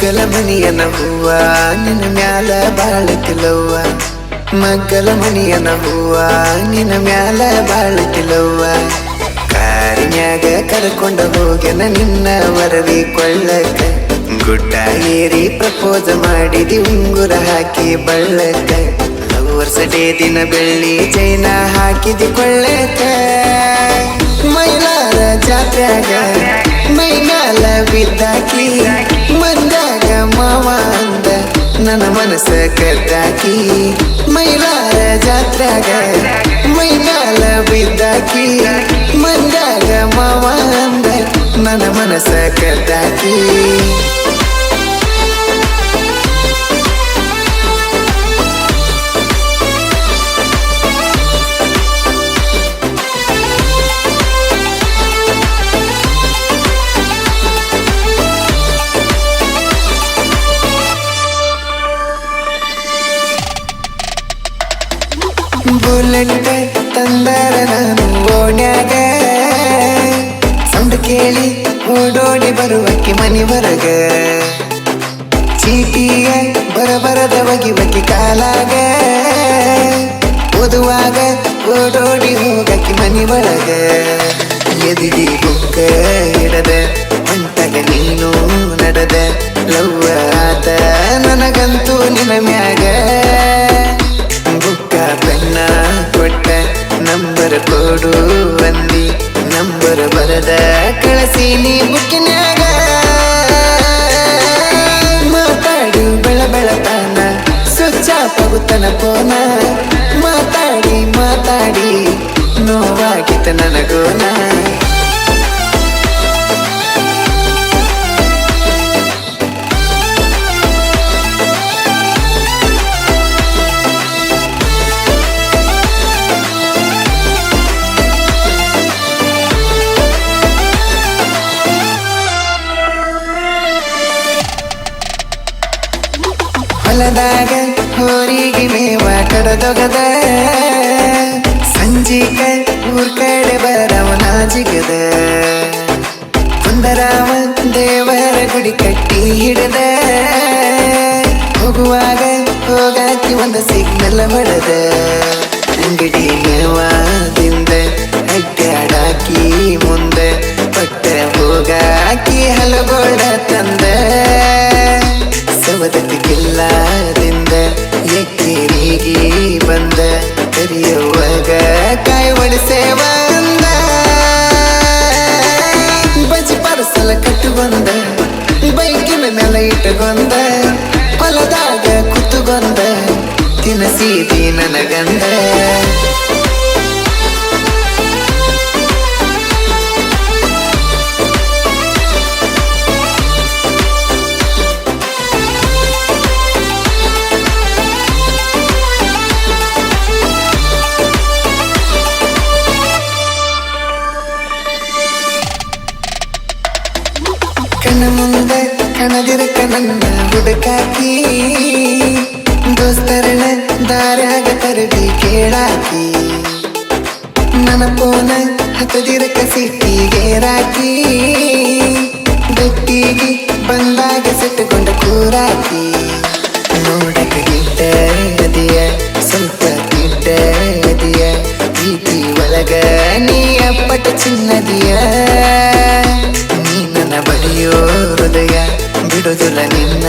ಮಗ್ಗಲ ಮನಿಯನ ಹೂವ ನಿನ್ನ ಮ್ಯಾಲ ಬಾಳತಿಲವ್ವ ಮಗ್ಗಲ ಮನಿಯನ ಹೂವ ನಿನ್ನ ಮ್ಯಾಲ ಬಾಳತಿಲವ್ವ ಕಾರಿನ್ಯಾಗ ಕರ್ಕೊಂಡ ಹೋಗ್ಯನ ನಿನ್ನ ವರದಿ ಕೊಳ್ಳಕ ಗುಡ್ಡ ಏರಿ ಪ್ರಪೋಸ್ ಮಾಡಿದಿ ಉಂಗುರ ಹಾಕಿ ಬಳ್ಳಕ ಲವರ್ಸ್ ಡೇ ದಿನ ಬೆಳ್ಳಿ ಚೈನ ಹಾಕಿದಿ ಕೊಳ್ಳಕ ಮೈಲಾರ ಜಾತ್ರ್ಯಾಗ ಮೈಗಾಲ ಬಿದ್ದಾಕಿ ಮಂದಾಗ ಮಾವ ಅಂದ ನನ್ನ ಮನಸ್ಸ ಕದ್ದಾಕಿ ಮೈಲಾರ ಜಾತ್ರ್ಯಾಗ ಮೈಗಾಲ ಬಿದ್ದಾಕಿ ಮಂದಾಗ ಮಾವ ಅಂದ ನನ್ನ ಮನಸ್ಸ ಕದ್ದಾಕಿ ಬುಲೆಟ್ ತಂದರ ನಾನು ಓಣ್ಯಾಗ ಸೌಂಡ್ ಕೇಳಿ ಓಡೋಡಿ ಬರುವಕ್ಕೆ ಮನಿ ಹೊರಗ ಚೀಟಿಯ ಬರಬರದ ಒಗಿ ಕಾಲಾಗ ಓದುವಾಗ ಓಡೋಡಿ ಹೋಗಕ್ಕೆ ಮನಿ ಒಳಗ ಎದಿಗಿ ಬುಕ್ಕ ಹಿಡದ ಹೊಂಟಗ ನೀನು ನಡೆದ ಲವ್ವ ಆತ ನನಗಂತೂ ನಿನ್ನ ಮ್ಯಾಗ ಬುಕ್ಕ ಪೆನ್ನ ಕೊಟ್ಟ ನಂಬರ್ ಕೊಡು ಅಂದಿ ನಂಬರ್ ಬರದ ಕಳಿಸಿ ನೀ ಬುಕ್ಕಿನ್ಯಾಗ ಮಾತಾಡು ಬೆಳತಾನ ಸ್ವಚ್ಛ ಪಗುತ್ತನ ಪೋನ ಮಾತಾಡಿ ಮಾತಾಡಿ ನೋವಾಗಿತ್ತ ನನಗೋನ ಹೊಲದಾಗ ಹೋರಿಗೆ ಮೇವ ಕಡದೊಗದ ಸಂಜಿಕ ಊರ್ ಕಡೆ ಬರವನ ಜಿಗದ ಕುಂದರಾಮ ದೇವರ ಗುಡಿ ಕಟ್ಟಿ ಹಿಡದ ಹೋಗುವಾಗ ಹೋಗಾಕಿ ಒಂದು ಸಿಗ್ನಲ್ ಹೊಡೆದ ಅಂಗಡಿ ಮೇವಾದಿಂದ ಅಡ್ಡಾಡಾಕಿ ಮುಂದೆ ಪಟ್ಟ ಹೋಗಾಕಿ ಹಲಗೋಡ ತಂದ ಸವದತ್ತಿ ಕಿಲ್ಲಾದಿಂದ ಎಕ್ಕೇರಿಗೆ ಬಂದ ಕರಿಯುವಾಗ ಕಾಯಿ ಒಡಿಸೇವ ಅಂದ ಬಜಿ ಪರಸಲ ಕಟ್ಟುಗೊಂದ ಬೈಕಿನ ಮೇಲೆ ಇಟ್ಟುಗೊಂದ ಹೊಲದಾಗ ಕುತ್ತುಗೊಂದ ತಿನಸೀದಿ ನನಗಂದ ಕಣ್ಣ ಮುಂದೆ ಕಣದಿರಕ ನನ್ನ ಹುಡುಕಾಕಿ ದೋಸ್ತರನ ದಾರ್ಯಾಗ ತರಡಿ ಕೇಳಾಕಿ ನನ್ನ ಪೋನ ಹತ್ತದಿರಕ ಸಿಟ್ಟಿಗೆ ರಾಕಿ ಬೆಟ್ಟಿಗೆ ಬಂದಾಗ ಸಿಟ್ಟುಕೊಂಡ ಕೂರಾಕಿ ನೋಡಕ ಗಿಡ್ಡ ಅದಿಯ ಸ್ವಲ್ಪ ಗಿಡ್ಡ ಅದಿಯ ಪ್ರೀತಿ ಒಳಗ ನೀ ಅಪ್ಪಟ ಚಿನ್ನದಿಯ ಬಡಿಯೋ ಹೃದಯ ಬಿಡುದಿಲ್ಲ ನಿನ್ನ